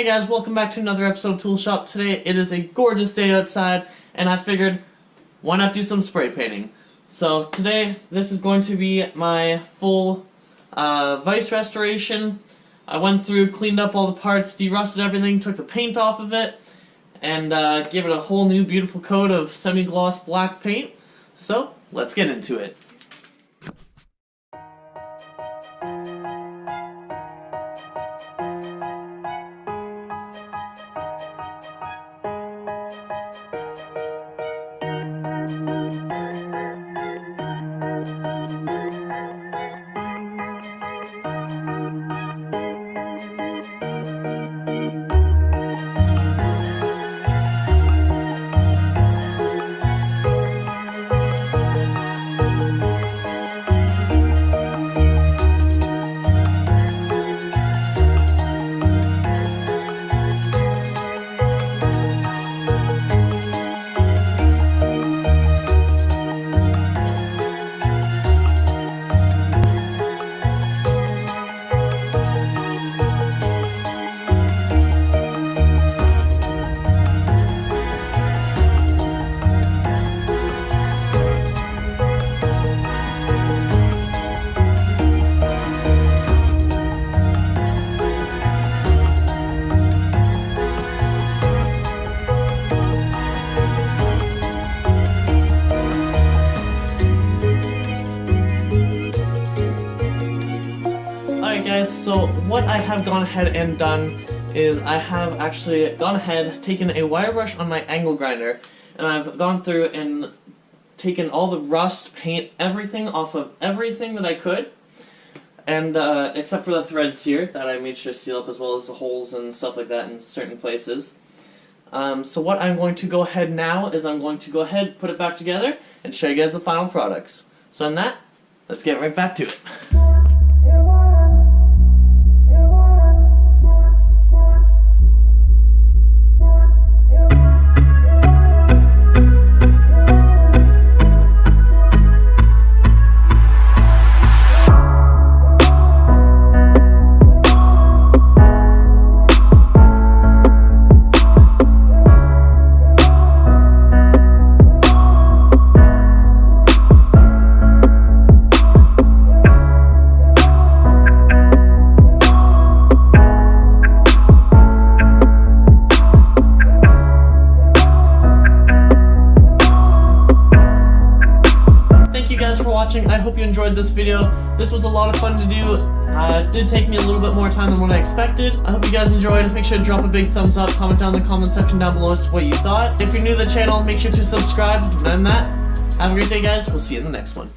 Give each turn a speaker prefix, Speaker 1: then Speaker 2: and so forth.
Speaker 1: Hey guys, welcome back to another episode of Tool Shop. Today it is a gorgeous day outside, and I figured, why not do some spray painting? So today, this is going to be my full Vise restoration. I went through, cleaned up all the parts, de-rusted everything, took the paint off of it, and gave it a whole new beautiful coat of semi-gloss black paint. So, let's get into it. Alright guys, so what I have gone ahead and done is I have actually gone ahead, taken a wire brush on my angle grinder, and I've gone through and taken all the rust, paint, everything off of everything that I could, and except for the threads here that I made sure to seal up, as well as the holes and stuff like that in certain places. So what I'm going to go ahead now is I'm going to go ahead, put it back together, and show you guys the final products. So on that, let's get right back to it. I hope you enjoyed this video. This was a lot of fun to do. It did take me a little bit more time than what I expected. I hope you guys enjoyed. Make sure to drop a big thumbs up, comment down in the comment section down below as to what you thought. If you're new to the channel, make sure to subscribe. And other than that, have a great day guys. We'll see you in the next one.